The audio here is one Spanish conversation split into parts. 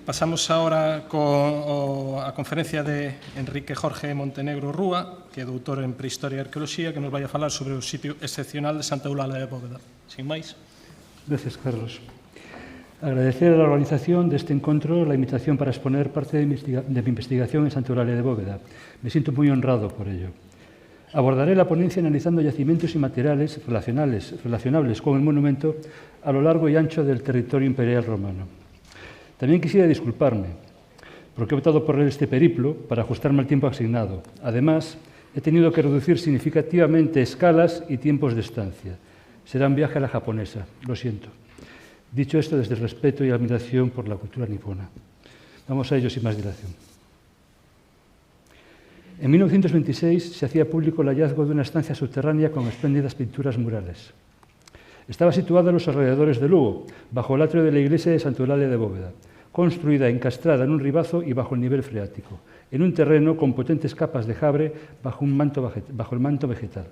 Pasamos ahora a conferencia de Enrique Jorge Montenegro Rúa, que é doutor en Prehistoria e Arqueoloxía, que nos vai a falar sobre o sitio excepcional de Santa Eulalia de Bóveda. Sin máis. Gracias, Carlos. Agradecer a la organización de este encuentro la invitación para exponer parte de mi investigación en Santa Eulalia de Bóveda. Me siento muy honrado por ello. Abordaré la ponencia analizando yacimientos y materiales relacionables con el monumento a lo largo y ancho del territorio imperial romano. También quisiera disculparme, porque he optado por este periplo para ajustarme al tiempo asignado. Además, he tenido que reducir significativamente escalas y tiempos de estancia. Será un viaje a la japonesa, lo siento. Dicho esto, desde el respeto y admiración por la cultura nipona. Vamos a ello sin más dilación. En 1926 se hacía público el hallazgo de una estancia subterránea con espléndidas pinturas murales. Estaba situada en los alrededores de Lugo, bajo el atrio de la iglesia de Santa Eulalia de Bóveda, construida encastrada en un ribazo y bajo el nivel freático, en un terreno con potentes capas de jabre bajo el manto vegetal.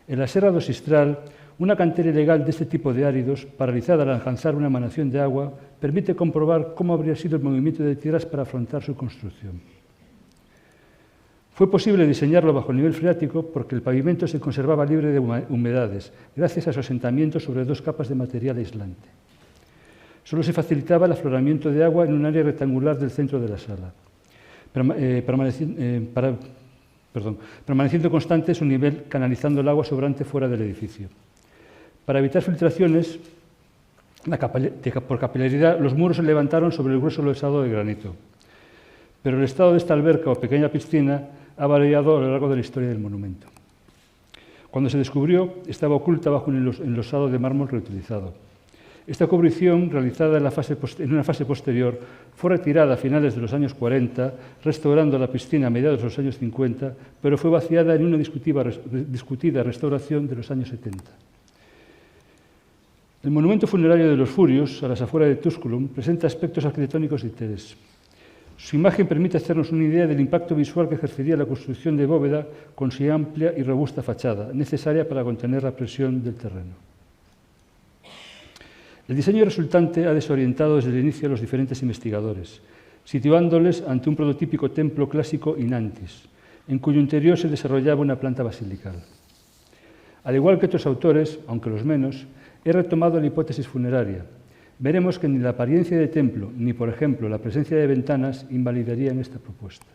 En la Serra do Sistral, una cantera ilegal de este tipo de áridos, paralizada al alcanzar una emanación de agua, permite comprobar cómo habría sido el movimiento de tierras para afrontar su construcción. Fue posible diseñarlo bajo el nivel freático porque el pavimento se conservaba libre de humedades, gracias a su asentamiento sobre dos capas de material aislante. Solo se facilitaba el afloramiento de agua en un área rectangular del centro de la sala, permaneciendo constante su nivel, canalizando el agua sobrante fuera del edificio. Para evitar filtraciones por capilaridad, los muros se levantaron sobre el grueso losado de granito. Pero el estado de esta alberca o pequeña piscina ha variado a lo largo de la historia del monumento. Cuando se descubrió, estaba oculta bajo un enlosado de mármol reutilizado. Esta cubrición, realizada en una fase posterior, fue retirada a finales de los años 40, restaurando la piscina a mediados de los años 50, pero fue vaciada en una discutida restauración de los años 70. El monumento funerario de los Furios, a las afueras de Tusculum, presenta aspectos arquitectónicos de interés. Su imagen permite hacernos una idea del impacto visual que ejercería la construcción de Bóveda con su amplia y robusta fachada, necesaria para contener la presión del terreno. El diseño resultante ha desorientado desde el inicio a los diferentes investigadores, situándoles ante un prototípico templo clásico in antis, en cuyo interior se desarrollaba una planta basilical. Al igual que otros autores, aunque los menos, he retomado la hipótesis funeraria. Veremos que ni la apariencia de templo, ni, por ejemplo, la presencia de ventanas invalidarían esta propuesta.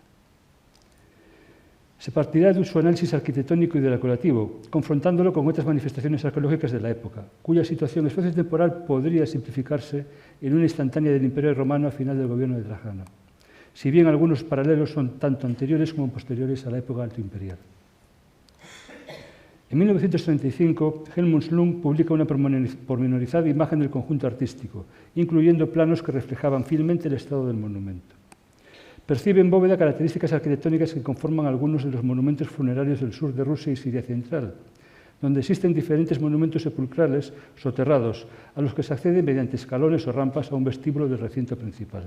Se partirá de su análisis arquitectónico y decorativo, confrontándolo con otras manifestaciones arqueológicas de la época, cuya situación espaciotemporal podría simplificarse en una instantánea del Imperio Romano a final del gobierno de Trajano, si bien algunos paralelos son tanto anteriores como posteriores a la época altoimperial. En 1935, Helmut Lund publica una pormenorizada imagen del conjunto artístico, incluyendo planos que reflejaban fielmente el estado del monumento. Percibe en Bóveda características arquitectónicas que conforman algunos de los monumentos funerarios del sur de Rusia y Siria central, donde existen diferentes monumentos sepulcrales soterrados, a los que se accede mediante escalones o rampas a un vestíbulo del recinto principal.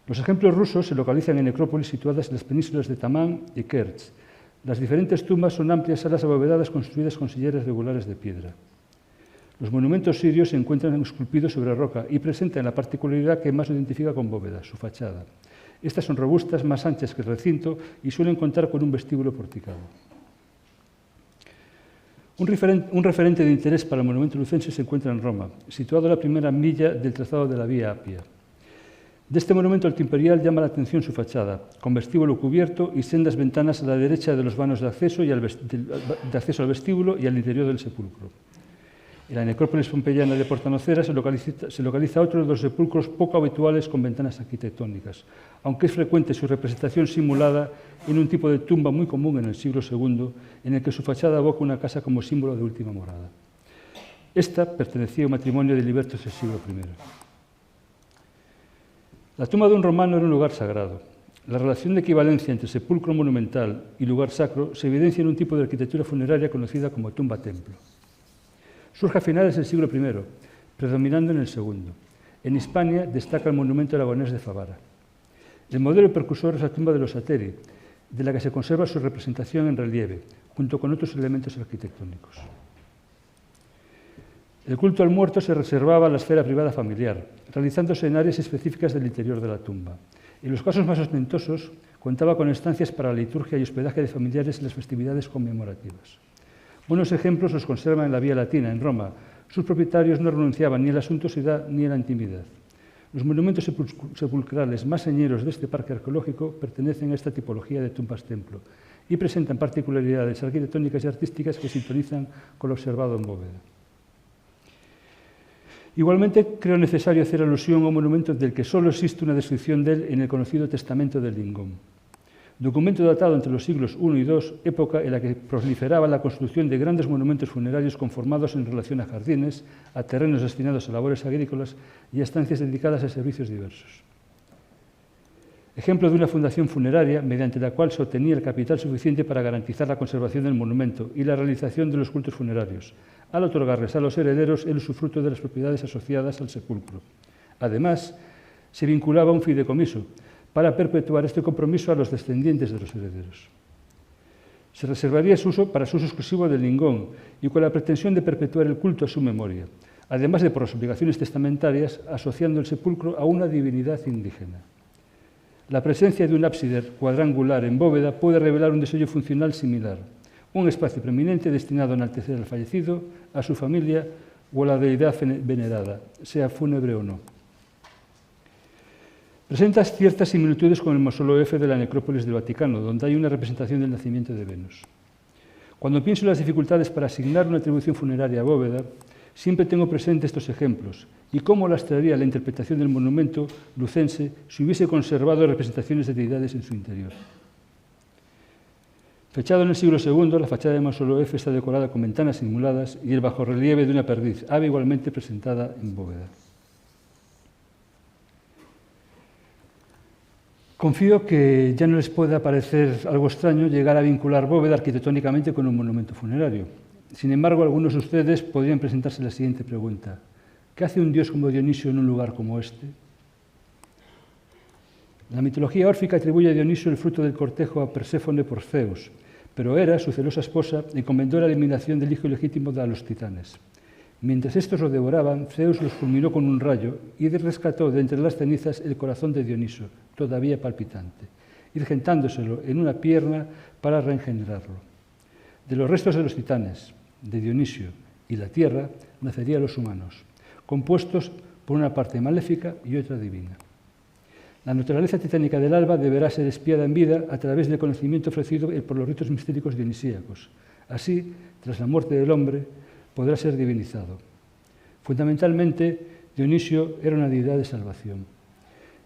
Los ejemplos rusos se localizan en necrópolis situadas en las penínsulas de Tamán y Kerch. Las diferentes tumbas son amplias salas abovedadas construidas con silleras regulares de piedra. Los monumentos sirios se encuentran esculpidos sobre roca y presentan la particularidad que más lo identifica con Bóveda, su fachada. Estas son robustas, más anchas que el recinto y suelen contar con un vestíbulo porticado. Un referente de interés para el monumento lucense se encuentra en Roma, situado a la primera milla del trazado de la Vía Apia. De este monumento altoimperial llama la atención su fachada, con vestíbulo cubierto y sendas ventanas a la derecha de los vanos de acceso al vestíbulo y al interior del sepulcro. En la necrópolis pompeyana de Portanocera se localiza otro de los sepulcros poco habituales con ventanas arquitectónicas, aunque es frecuente su representación simulada en un tipo de tumba muy común en el siglo II, en el que su fachada evoca una casa como símbolo de última morada. Esta pertenecía a un matrimonio de libertos del siglo I. La tumba de un romano era un lugar sagrado. La relación de equivalencia entre sepulcro monumental y lugar sacro se evidencia en un tipo de arquitectura funeraria conocida como tumba-templo. Surge a finales del siglo I, predominando en el segundo. En Hispania destaca el monumento aragonés de Favara. El modelo precursor es la tumba de los Ateri, de la que se conserva su representación en relieve, junto con otros elementos arquitectónicos. El culto al muerto se reservaba a la esfera privada familiar, realizándose en áreas específicas del interior de la tumba. En los casos más ostentosos, contaba con estancias para la liturgia y hospedaje de familiares en las festividades conmemorativas. Buenos ejemplos los conservan en la Vía Latina, en Roma. Sus propietarios no renunciaban ni a la suntuosidad ni a la intimidad. Los monumentos sepulcrales más señeros de este parque arqueológico pertenecen a esta tipología de tumbas-templo y presentan particularidades arquitectónicas y artísticas que sintonizan con lo observado en Bóveda. Igualmente, creo necesario hacer alusión a un monumento del que solo existe una descripción de él en el conocido Testamento del Lingón. Documento datado entre los siglos I y II, época en la que proliferaba la construcción de grandes monumentos funerarios conformados en relación a jardines, a terrenos destinados a labores agrícolas y a estancias dedicadas a servicios diversos. Ejemplo de una fundación funeraria mediante la cual se obtenía el capital suficiente para garantizar la conservación del monumento y la realización de los cultos funerarios, al otorgarles a los herederos el usufructo de las propiedades asociadas al sepulcro. Además, se vinculaba un fideicomiso para perpetuar este compromiso a los descendientes de los herederos. Se reservaría para su uso exclusivo del Lingón y con la pretensión de perpetuar el culto a su memoria, además de por las obligaciones testamentarias asociando el sepulcro a una divinidad indígena. La presencia de un ábside cuadrangular en bóveda puede revelar un diseño funcional similar, un espacio preeminente destinado a enaltecer al fallecido, a su familia o a la deidad venerada, sea fúnebre o no. Presenta ciertas similitudes con el mausoleo F de la necrópolis del Vaticano, donde hay una representación del nacimiento de Venus. Cuando pienso en las dificultades para asignar una atribución funeraria a Bóveda, siempre tengo presente estos ejemplos y cómo lastraría la interpretación del monumento lucense si hubiese conservado representaciones de deidades en su interior. Fechado en el siglo II, la fachada del mausoleo F está decorada con ventanas simuladas y el bajorrelieve de una perdiz, ave igualmente presentada en bóveda. Confío que ya no les pueda parecer algo extraño llegar a vincular Bóveda arquitectónicamente con un monumento funerario. Sin embargo, algunos de ustedes podrían presentarse la siguiente pregunta. ¿Qué hace un dios como Dionisio en un lugar como este? La mitología órfica atribuye a Dionisio el fruto del cortejo a Perséfone por Zeus, pero Hera, su celosa esposa, encomendó la eliminación del hijo ilegítimo de los titanes. Mientras estos lo devoraban, Zeus los fulminó con un rayo y rescató de entre las cenizas el corazón de Dioniso, todavía palpitante, irgentándoselo en una pierna para reengenerarlo. De los restos de los titanes, de Dionisio y la tierra, nacerían los humanos, compuestos por una parte maléfica y otra divina. La naturaleza titánica del alba deberá ser expiada en vida a través del conocimiento ofrecido por los ritos mistéricos dionisíacos. Así, tras la muerte del hombre, podrá ser divinizado. Fundamentalmente, Dionisio era una deidad de salvación.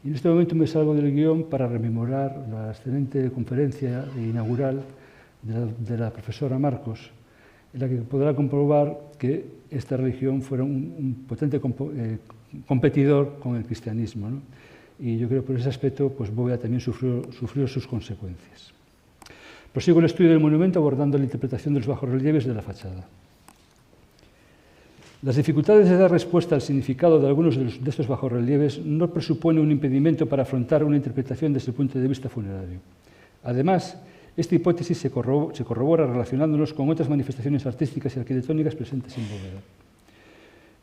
Y en este momento me salgo del guión para rememorar la excelente conferencia inaugural de la profesora Marcos, en la que podrá comprobar que esta religión fuera un potente competidor con el cristianismo, ¿no? Y yo creo que por ese aspecto pues Bóveda también sufrió sus consecuencias. Prosigo el estudio del monumento abordando la interpretación de los bajorrelieves de la fachada. Las dificultades de dar respuesta al significado de algunos de estos bajorrelieves no presupone un impedimento para afrontar una interpretación desde el punto de vista funerario. Además, esta hipótesis se corrobora relacionándonos con otras manifestaciones artísticas y arquitectónicas presentes en Bóveda.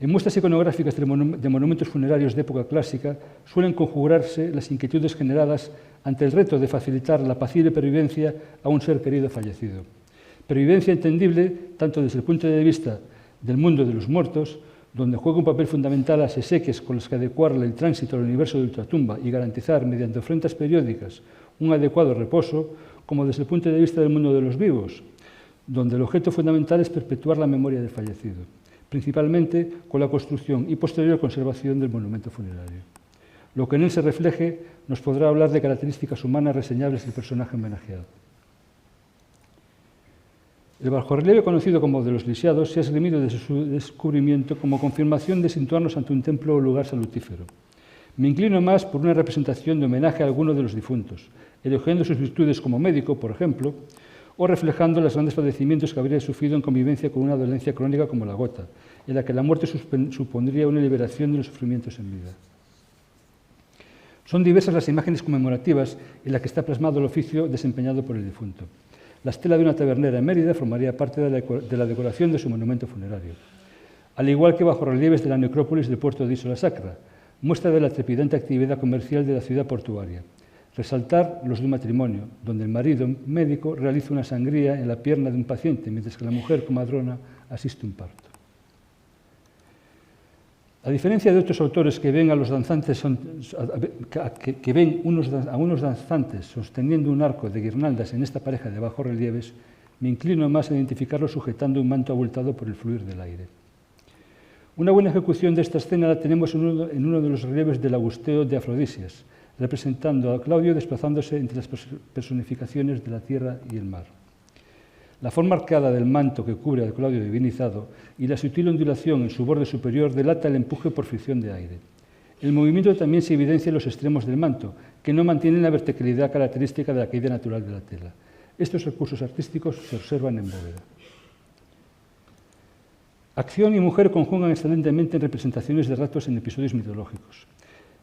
En muestras iconográficas de monumentos funerarios de época clásica suelen conjugarse las inquietudes generadas ante el reto de facilitar la apacible pervivencia a un ser querido fallecido. Pervivencia entendible tanto desde el punto de vista del mundo de los muertos, donde juega un papel fundamental las exequias con las que adecuarle el tránsito al universo de ultratumba y garantizar, mediante ofrendas periódicas, un adecuado reposo, como desde el punto de vista del mundo de los vivos, donde el objeto fundamental es perpetuar la memoria del fallecido, principalmente con la construcción y posterior conservación del monumento funerario. Lo que en él se refleje nos podrá hablar de características humanas reseñables del personaje homenajeado. El bajorrelieve conocido como de los lisiados se ha esgrimido desde su descubrimiento como confirmación de situarnos ante un templo o lugar salutífero. Me inclino más por una representación de homenaje a alguno de los difuntos, elogiando sus virtudes como médico, por ejemplo, o reflejando los grandes padecimientos que habría sufrido en convivencia con una dolencia crónica como la gota, en la que la muerte supondría una liberación de los sufrimientos en vida. Son diversas las imágenes conmemorativas en las que está plasmado el oficio desempeñado por el difunto. La estela de una tabernera en Mérida formaría parte de la decoración de su monumento funerario. al igual que bajorrelieves de la necrópolis del puerto de Isola Sacra, muestra de la trepidante actividad comercial de la ciudad portuaria. Resaltar los de un matrimonio, donde el marido médico realiza una sangría en la pierna de un paciente, mientras que la mujer comadrona asiste a un parto. A diferencia de otros autores que ven a unos danzantes sosteniendo un arco de guirnaldas en esta pareja de bajorrelieves, me inclino más a identificarlos sujetando un manto abultado por el fluir del aire. Una buena ejecución de esta escena la tenemos en uno de los relieves del Augusteo de Afrodisias, representando a Claudio desplazándose entre las personificaciones de la tierra y el mar. La forma arqueada del manto que cubre a Claudio divinizado y la sutil ondulación en su borde superior delata el empuje por fricción de aire. El movimiento también se evidencia en los extremos del manto, que no mantienen la verticalidad característica de la caída natural de la tela. Estos recursos artísticos se observan en Bóveda. Acción y mujer conjugan excelentemente en representaciones de ratos en episodios mitológicos.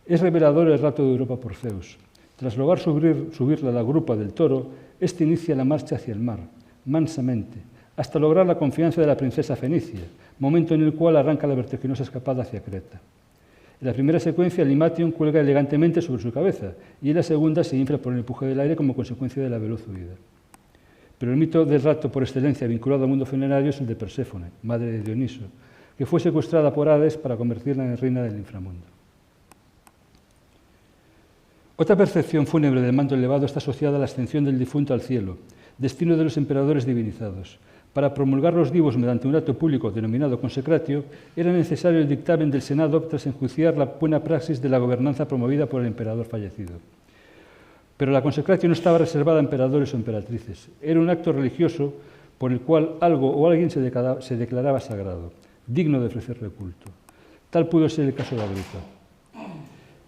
Es revelador el rato de Europa por Zeus. Tras lograr subirla a la grupa del toro, éste inicia la marcha hacia el mar, mansamente, hasta lograr la confianza de la princesa fenicia, momento en el cual arranca la vertiginosa escapada hacia Creta. En la primera secuencia, el Limation cuelga elegantemente sobre su cabeza y en la segunda se infla por el empuje del aire como consecuencia de la veloz huida. Pero el mito del rato por excelencia vinculado al mundo funerario es el de Perséfone, madre de Dioniso, que fue secuestrada por Hades para convertirla en reina del inframundo. Otra percepción fúnebre del manto elevado está asociada a la ascensión del difunto al cielo, destino de los emperadores divinizados. Para promulgar los vivos mediante un acto público denominado consecratio, era necesario el dictamen del Senado tras enjuiciar la buena praxis de la gobernanza promovida por el emperador fallecido. Pero la consecratio no estaba reservada a emperadores o emperatrices. Era un acto religioso por el cual algo o alguien se declaraba sagrado, digno de ofrecerle culto. Tal pudo ser el caso de Agripa.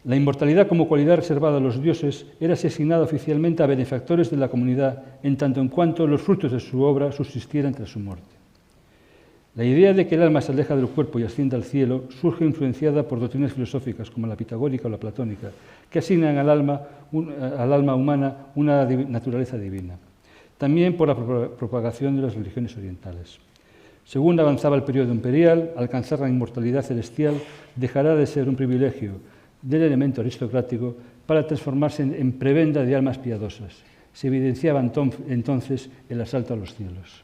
La inmortalidad como cualidad reservada a los dioses era asignada oficialmente a benefactores de la comunidad, en tanto en cuanto los frutos de su obra subsistieran tras su muerte. La idea de que el alma se aleja del cuerpo y asciende al cielo surge influenciada por doctrinas filosóficas como la pitagórica o la platónica, que asignan al alma humana una naturaleza divina. También por la propagación de las religiones orientales. Según avanzaba el periodo imperial, alcanzar la inmortalidad celestial dejará de ser un privilegio del elemento aristocrático para transformarse en prebenda de almas piadosas. Se evidenciaba entonces el asalto a los cielos.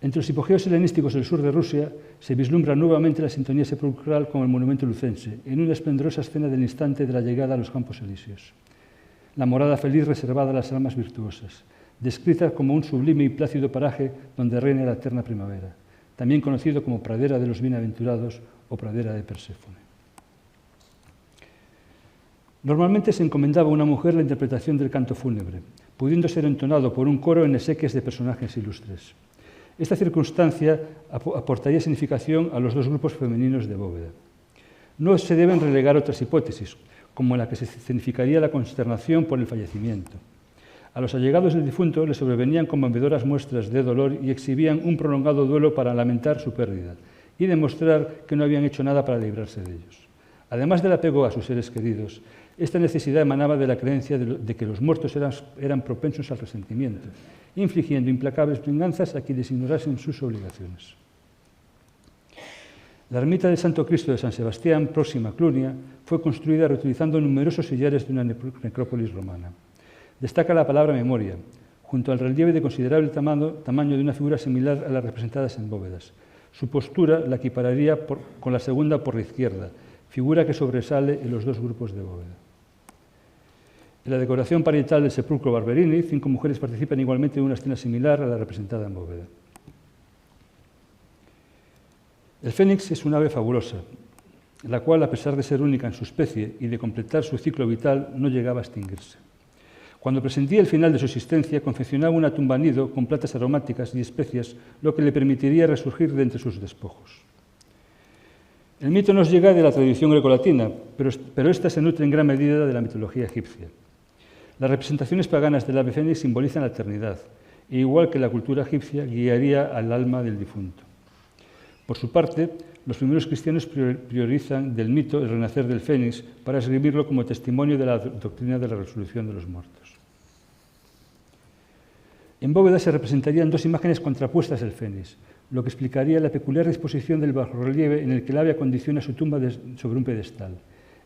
Entre los hipogeos helenísticos del sur de Rusia se vislumbra nuevamente la sintonía sepulcral con el monumento lucense, en una esplendorosa escena del instante de la llegada a los Campos Elíseos. La morada feliz reservada a las almas virtuosas, descrita como un sublime y plácido paraje donde reina la eterna primavera, también conocido como pradera de los bienaventurados o pradera de Perséfone. Normalmente se encomendaba a una mujer la interpretación del canto fúnebre, pudiendo ser entonado por un coro en exequias de personajes ilustres. Esta circunstancia aportaría significación a los dos grupos femeninos de Bóveda. No se deben relegar otras hipótesis, como la que se significaría la consternación por el fallecimiento. A los allegados del difunto les sobrevenían conmovedoras muestras de dolor y exhibían un prolongado duelo para lamentar su pérdida y demostrar que no habían hecho nada para librarse de ellos. Además del apego a sus seres queridos, esta necesidad emanaba de la creencia de que los muertos eran propensos al resentimiento, infligiendo implacables venganzas a quienes ignorasen sus obligaciones. La ermita del Santo Cristo de San Sebastián, próxima a Clunia, fue construida reutilizando numerosos sillares de una necrópolis romana. Destaca la palabra memoria, junto al relieve de considerable tamaño de una figura similar a las representadas en bóvedas. Su postura la equipararía con la segunda por la izquierda, figura que sobresale en los dos grupos de bóveda. En la decoración parietal del sepulcro Barberini, 5 mujeres participan igualmente en una escena similar a la representada en bóveda. El fénix es un ave fabulosa, la cual, a pesar de ser única en su especie y de completar su ciclo vital, no llegaba a extinguirse. Cuando presentía el final de su existencia, confeccionaba una tumba nido con plantas aromáticas y especias, lo que le permitiría resurgir de entre sus despojos. El mito nos llega de la tradición grecolatina, pero esta se nutre en gran medida de la mitología egipcia. Las representaciones paganas del ave fénix simbolizan la eternidad, e igual que la cultura egipcia, guiaría al alma del difunto. Por su parte, los primeros cristianos priorizan del mito el renacer del fénix para escribirlo como testimonio de la doctrina de la resurrección de los muertos. En bóveda se representarían dos imágenes contrapuestas del fénix, lo que explicaría la peculiar disposición del bajorrelieve en el que el ave acondiciona su tumba sobre un pedestal.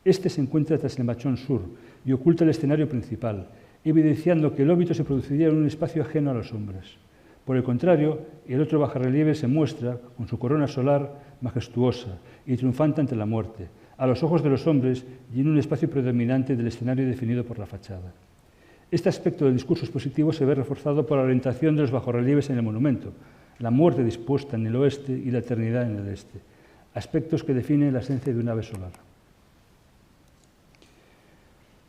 Este se encuentra tras el machón sur y oculta el escenario principal, evidenciando que el óbito se produciría en un espacio ajeno a los hombres. Por el contrario, el otro bajorrelieve se muestra, con su corona solar, majestuosa y triunfante ante la muerte, a los ojos de los hombres y en un espacio predominante del escenario definido por la fachada. Este aspecto del discurso expositivo se ve reforzado por la orientación de los bajorrelieves en el monumento, la muerte dispuesta en el oeste y la eternidad en el este, aspectos que definen la esencia de un ave solar.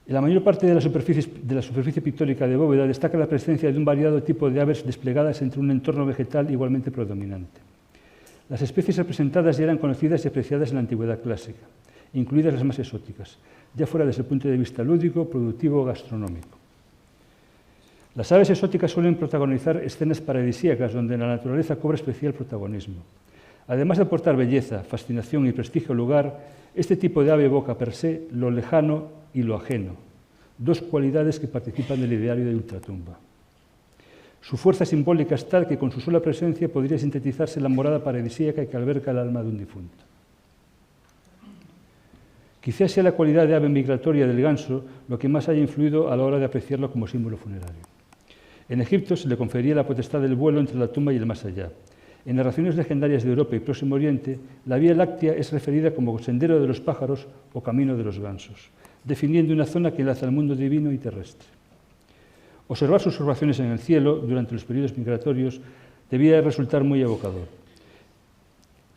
En la mayor parte de la superficie pictórica de Bóveda destaca la presencia de un variado tipo de aves desplegadas entre un entorno vegetal igualmente predominante. Las especies representadas ya eran conocidas y apreciadas en la antigüedad clásica, incluidas las más exóticas, ya fuera desde el punto de vista lúdico, productivo o gastronómico. Las aves exóticas suelen protagonizar escenas paradisíacas donde la naturaleza cobra especial protagonismo. Además de aportar belleza, fascinación y prestigio al lugar, este tipo de ave evoca per se lo lejano y lo ajeno, dos cualidades que participan del ideario de ultratumba. Su fuerza simbólica es tal que con su sola presencia podría sintetizarse la morada paradisíaca que alberga el alma de un difunto. Quizás sea la cualidad de ave migratoria del ganso lo que más haya influido a la hora de apreciarlo como símbolo funerario. En Egipto se le confería la potestad del vuelo entre la tumba y el más allá. En narraciones legendarias de Europa y Próximo Oriente, la Vía Láctea es referida como sendero de los pájaros o camino de los gansos, definiendo una zona que enlaza el mundo divino y terrestre. Observar sus formaciones en el cielo durante los periodos migratorios debía resultar muy evocador.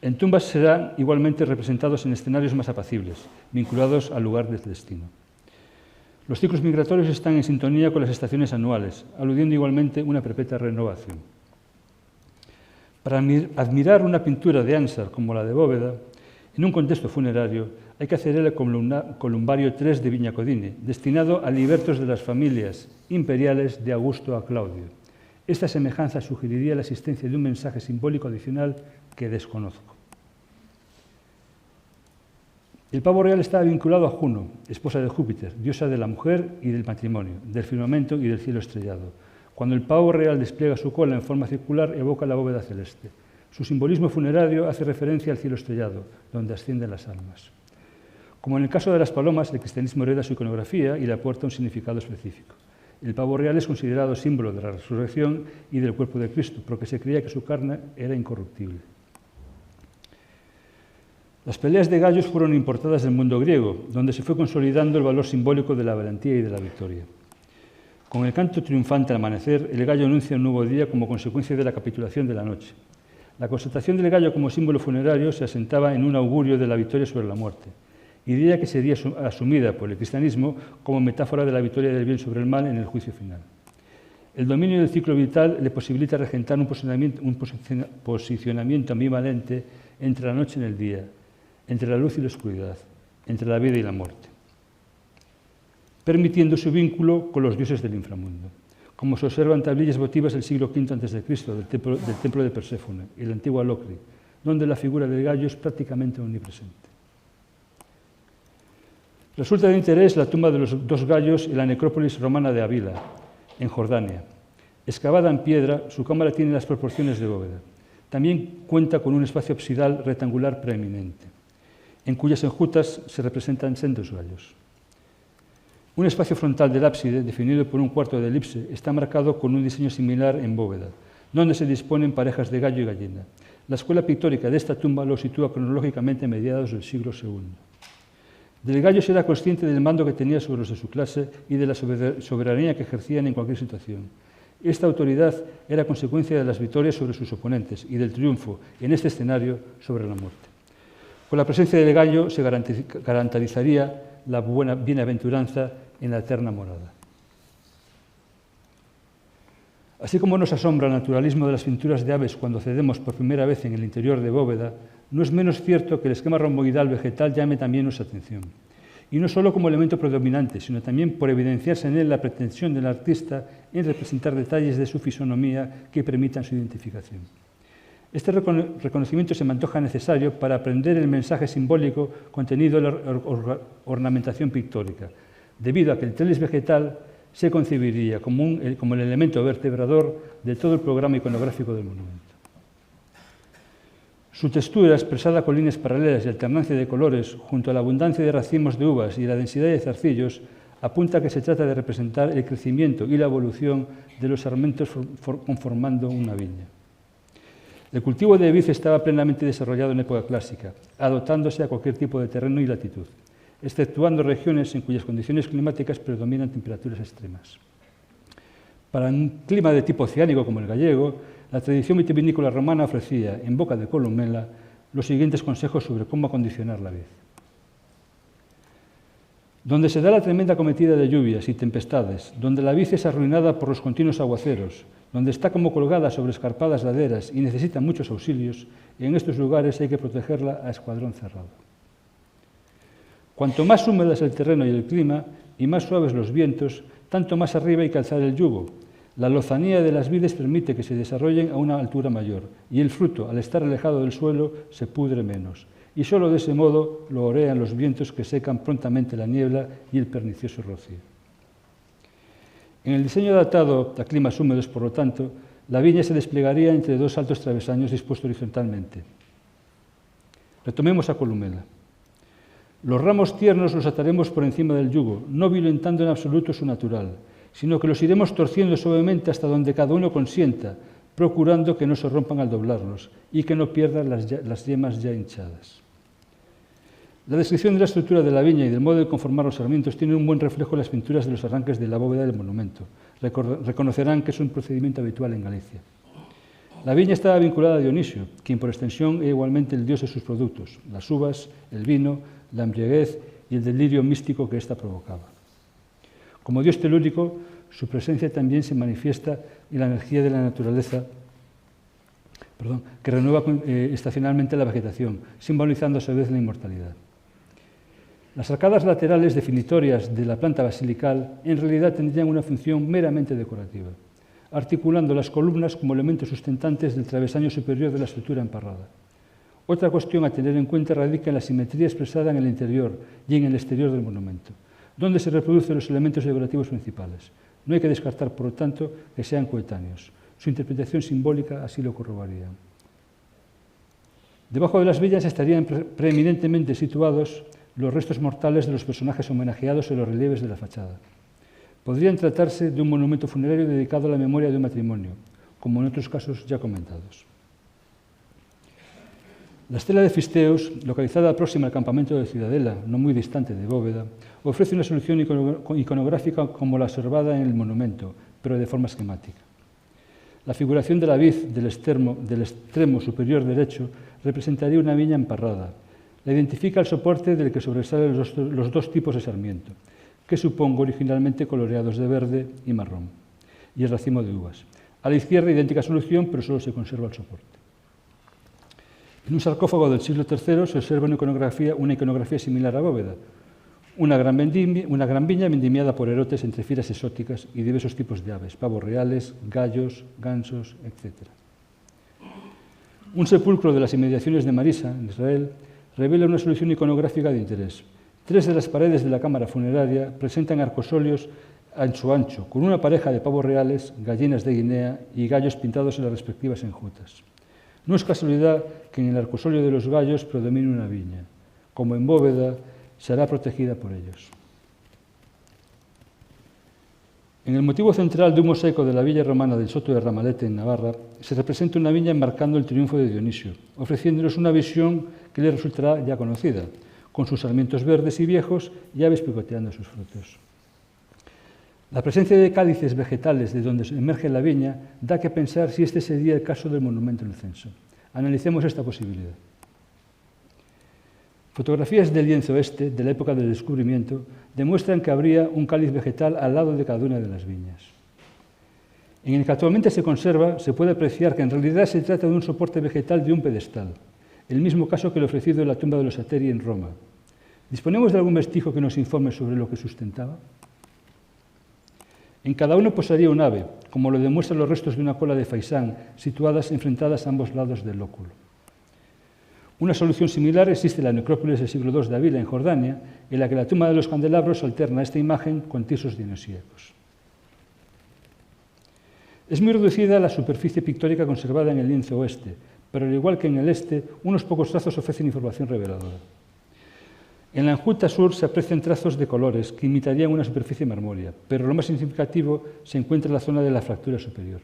En tumbas serán igualmente representados en escenarios más apacibles, vinculados al lugar del destino. Los ciclos migratorios están en sintonía con las estaciones anuales, aludiendo igualmente a una perpetua renovación. Para admirar una pintura de Ansar como la de Bóveda, en un contexto funerario, hay que hacer el columbario 3 de Viñacodine, destinado a libertos de las familias imperiales de Augusto a Claudio. Esta semejanza sugeriría la existencia de un mensaje simbólico adicional que desconozco. El pavo real estaba vinculado a Juno, esposa de Júpiter, diosa de la mujer y del matrimonio, del firmamento y del cielo estrellado. Cuando el pavo real despliega su cola en forma circular, evoca la bóveda celeste. Su simbolismo funerario hace referencia al cielo estrellado, donde ascienden las almas. Como en el caso de las palomas, el cristianismo hereda su iconografía y le aporta un significado específico. El pavo real es considerado símbolo de la resurrección y del cuerpo de Cristo, porque se creía que su carne era incorruptible. Las peleas de gallos fueron importadas del mundo griego, donde se fue consolidando el valor simbólico de la valentía y de la victoria. Con el canto triunfante al amanecer, el gallo anuncia un nuevo día como consecuencia de la capitulación de la noche. La constatación del gallo como símbolo funerario se asentaba en un augurio de la victoria sobre la muerte, idea que sería asumida por el cristianismo como metáfora de la victoria del bien sobre el mal en el juicio final. El dominio del ciclo vital le posibilita regentar un posicionamiento ambivalente entre la noche y el día, entre la luz y la oscuridad, entre la vida y la muerte, permitiendo su vínculo con los dioses del inframundo, como se observa en tablillas votivas del siglo V a.C., del templo de Perséfone y la antigua Locri, donde la figura del gallo es prácticamente omnipresente. Resulta de interés la tumba de los dos gallos en la necrópolis romana de Avila, en Jordania. Excavada en piedra, su cámara tiene las proporciones de bóveda. También cuenta con un espacio absidal rectangular preeminente, en cuyas enjutas se representan sendos gallos. Un espacio frontal del ábside, definido por un cuarto de elipse, está marcado con un diseño similar en bóveda, donde se disponen parejas de gallo y gallina. La escuela pictórica de esta tumba lo sitúa cronológicamente a mediados del siglo II. Del gallo se era consciente del mando que tenía sobre los de su clase y de la soberanía que ejercían en cualquier situación. Esta autoridad era consecuencia de las victorias sobre sus oponentes y del triunfo, en este escenario, sobre la muerte. Con la presencia del gallo se garantizaría la buena bienaventuranza en la eterna morada. Así como nos asombra el naturalismo de las pinturas de aves cuando accedemos por primera vez en el interior de bóveda, no es menos cierto que el esquema romboidal vegetal llame también nuestra atención. Y no solo como elemento predominante, sino también por evidenciarse en él la pretensión del artista en representar detalles de su fisonomía que permitan su identificación. Este reconocimiento se me antoja necesario para aprender el mensaje simbólico contenido en la ornamentación pictórica, debido a que el trellis vegetal se concebiría como el elemento vertebrador de todo el programa iconográfico del monumento. Su textura, expresada con líneas paralelas y alternancia de colores, junto a la abundancia de racimos de uvas y la densidad de zarcillos, apunta a que se trata de representar el crecimiento y la evolución de los sarmentos conformando una viña. El cultivo de vid estaba plenamente desarrollado en época clásica, adaptándose a cualquier tipo de terreno y latitud, exceptuando regiones en cuyas condiciones climáticas predominan temperaturas extremas. Para un clima de tipo oceánico como el gallego, la tradición vitivinícola romana ofrecía, en boca de Columela, los siguientes consejos sobre cómo acondicionar la vid. Donde se da la tremenda acometida de lluvias y tempestades, donde la vid es arruinada por los continuos aguaceros, donde está como colgada sobre escarpadas laderas y necesita muchos auxilios, en estos lugares hay que protegerla a escuadrón cerrado. Cuanto más húmedo es el terreno y el clima, y más suaves los vientos, tanto más arriba hay que alzar el yugo. La lozanía de las vides permite que se desarrollen a una altura mayor, y el fruto, al estar alejado del suelo, se pudre menos. Y solo de ese modo lo orean los vientos que secan prontamente la niebla y el pernicioso rocío. En el diseño adaptado a climas húmedos, por lo tanto, la viña se desplegaría entre dos altos travesaños dispuestos horizontalmente. Retomemos a Columela. Los ramos tiernos los ataremos por encima del yugo, no violentando en absoluto su natural, sino que los iremos torciendo suavemente hasta donde cada uno consienta, procurando que no se rompan al doblarlos y que no pierdan las yemas ya hinchadas. La descripción de la estructura de la viña y del modo de conformar los sarmientos tiene un buen reflejo en las pinturas de los arranques de la bóveda del monumento. Reconocerán que es un procedimiento habitual en Galicia. La viña estaba vinculada a Dionisio, quien por extensión era igualmente el dios de sus productos, las uvas, el vino, la embriaguez y el delirio místico que ésta provocaba. Como dios telúrico, su presencia también se manifiesta en la energía de la naturaleza, que renueva estacionalmente la vegetación, simbolizando a su vez la inmortalidad. Las arcadas laterales definitorias de la planta basilical en realidad tendrían una función meramente decorativa, articulando las columnas como elementos sustentantes del travesaño superior de la estructura emparrada. Otra cuestión a tener en cuenta radica en la simetría expresada en el interior y en el exterior del monumento, donde se reproducen los elementos decorativos principales. No hay que descartar, por lo tanto, que sean coetáneos. Su interpretación simbólica así lo corroboraría. Debajo de las viñas estarían preeminentemente situados los restos mortales de los personajes homenajeados en los relieves de la fachada. Podrían tratarse de un monumento funerario dedicado a la memoria de un matrimonio, como en otros casos ya comentados. La estela de Fisteus, localizada próxima al campamento de Ciudadela, no muy distante de Bóveda, ofrece una solución iconográfica como la observada en el monumento, pero de forma esquemática. La figuración de la vid del extremo superior derecho representaría una viña emparrada. La identifica el soporte del que sobresalen los dos tipos de sarmiento, que supongo originalmente coloreados de verde y marrón, y el racimo de uvas. A la izquierda, idéntica solución, pero solo se conserva el soporte. En un sarcófago del siglo III se observa una iconografía similar a Bóveda, una gran viña vendimiada por Herotes entre fieras exóticas y diversos tipos de aves, pavos reales, gallos, gansos, etc. Un sepulcro de las inmediaciones de Marisa, en Israel, revela una solución iconográfica de interés. 3 de las paredes de la cámara funeraria presentan arcosolios en su ancho, con una pareja de pavos reales, gallinas de Guinea y gallos pintados en las respectivas enjutas. No es casualidad que en el arcosolio de los gallos predomine una viña. Como en Bóveda, será protegida por ellos. En el motivo central de un mosaico de la villa romana del Soto de Ramalete, en Navarra, se representa una viña enmarcando el triunfo de Dionisio, ofreciéndoles una visión que les resultará ya conocida, con sus sarmientos verdes y viejos y aves picoteando sus frutos. La presencia de cálices vegetales de donde emerge la viña da que pensar si este sería el caso del monumento en el censo. Analicemos esta posibilidad. Fotografías del lienzo este, de la época del descubrimiento, demuestran que habría un cáliz vegetal al lado de cada una de las viñas. En el que actualmente se conserva, se puede apreciar que en realidad se trata de un soporte vegetal de un pedestal, el mismo caso que el ofrecido en la tumba de los Ateri en Roma. ¿Disponemos de algún vestigio que nos informe sobre lo que sustentaba? En cada uno posaría un ave, como lo demuestran los restos de una cola de faisán, situadas enfrentadas a ambos lados del lóculo. Una solución similar existe en la necrópolis del siglo II de Avila, en Jordania, en la que la tumba de los candelabros alterna esta imagen con tisos dionisíacos. Es muy reducida la superficie pictórica conservada en el lienzo oeste, pero al igual que en el este, unos pocos trazos ofrecen información reveladora. En la enjuta sur se aprecian trazos de colores que imitarían una superficie marmórea, pero lo más significativo se encuentra en la zona de la fractura superior.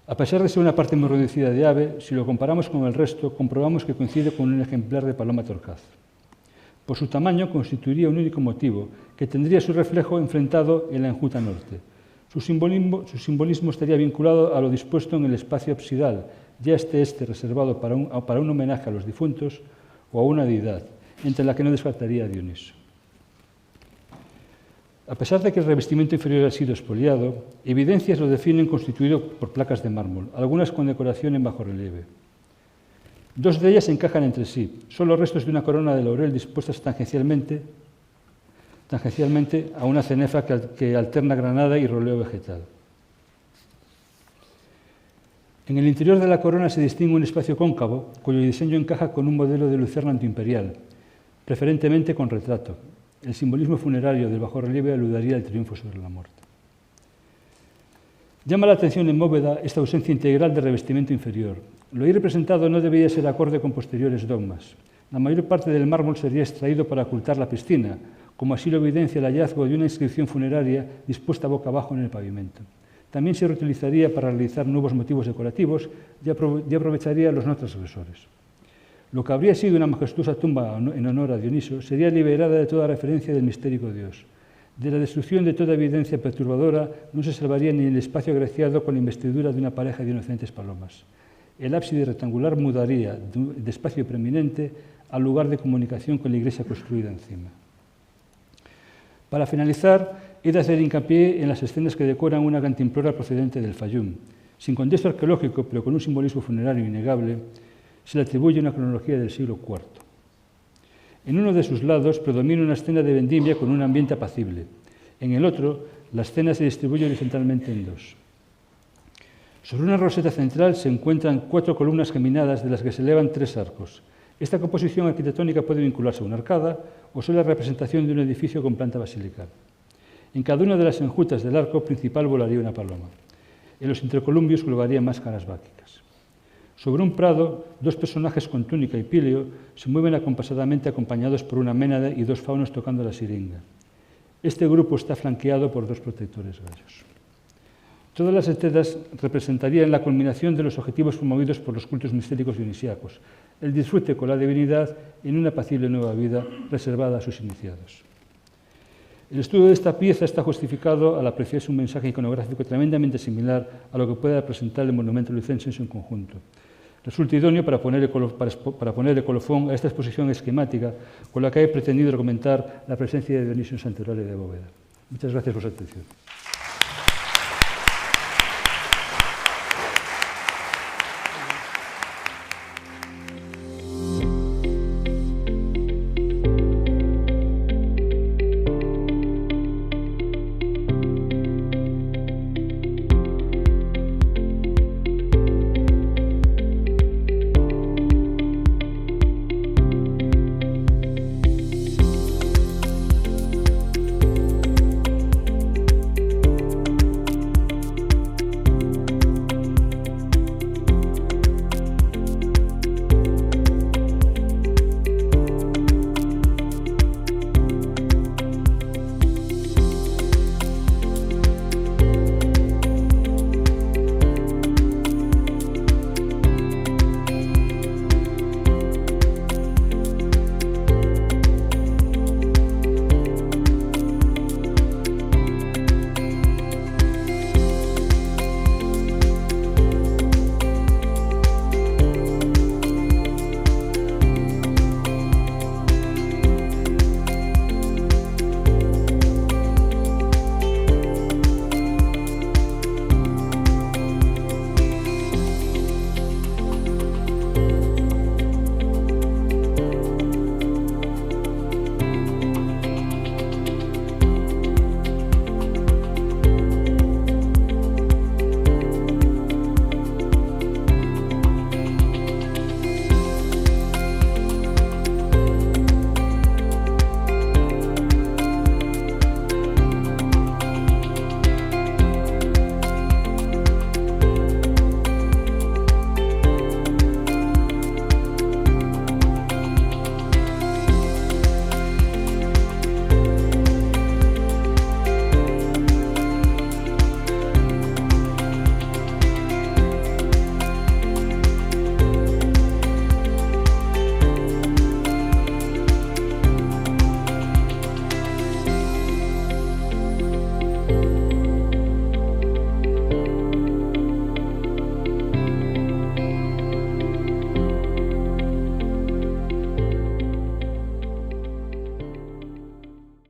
A pesar de ser una parte muy reducida de ave, si lo comparamos con el resto, comprobamos que coincide con un ejemplar de paloma torcaz. Por su tamaño, constituiría un único motivo, que tendría su reflejo enfrentado en la enjuta norte. Su simbolismo estaría vinculado a lo dispuesto en el espacio absidal, ya este reservado para un homenaje a los difuntos o a una deidad, entre la que no descartaría a Dioniso. A pesar de que el revestimiento inferior ha sido expoliado, evidencias lo definen constituido por placas de mármol, algunas con decoración en bajorrelieve. Dos de ellas se encajan entre sí, son los restos de una corona de laurel dispuestas tangencialmente a una cenefa que alterna granada y roleo vegetal. En el interior de la corona se distingue un espacio cóncavo, cuyo diseño encaja con un modelo de lucerna antiimperial, preferentemente con retrato. El simbolismo funerario del bajorrelieve aludiría al triunfo sobre la muerte. Llama la atención en Bóveda esta ausencia integral de revestimiento inferior. Lo ahí representado no debería ser acorde con posteriores dogmas. La mayor parte del mármol sería extraído para ocultar la piscina, como así lo evidencia el hallazgo de una inscripción funeraria dispuesta boca abajo en el pavimento. También se reutilizaría para realizar nuevos motivos decorativos y aprovecharía los no transgresores. Lo que habría sido una majestuosa tumba en honor a Dioniso sería liberada de toda referencia del mistérico dios. De la destrucción de toda evidencia perturbadora no se salvaría ni el espacio agraciado con la investidura de una pareja de inocentes palomas. El ábside rectangular mudaría de espacio preeminente al lugar de comunicación con la iglesia construida encima. Para finalizar, he de hacer hincapié en las escenas que decoran una cantimplora procedente del Fayum. Sin contexto arqueológico, pero con un simbolismo funerario innegable, se le atribuye una cronología del siglo IV. En uno de sus lados predomina una escena de vendimia con un ambiente apacible. En el otro, la escena se distribuye horizontalmente en dos. Sobre una roseta central se encuentran 4 columnas geminadas de las que se elevan 3 arcos. Esta composición arquitectónica puede vincularse a una arcada o ser la representación de un edificio con planta basilical. En cada una de las enjutas del arco principal volaría una paloma. En los intercolumbios colgarían máscaras báquicas. Sobre un prado, 2 personajes con túnica y píleo se mueven acompasadamente acompañados por una ménade y 2 faunos tocando la siringa. Este grupo está flanqueado por 2 protectores gallos. Todas las estetas representarían la culminación de los objetivos promovidos por los cultos mistéricos dionisíacos, el disfrute con la divinidad en una apacible nueva vida reservada a sus iniciados. El estudio de esta pieza está justificado al apreciarse un mensaje iconográfico tremendamente similar a lo que puede representar el monumento lucense en su conjunto. Resulta idóneo para ponerle colofón a esta exposición esquemática con la que he pretendido argumentar la presencia de Dionisio en Santa Eulalia de Bóveda. Muchas gracias por su atención.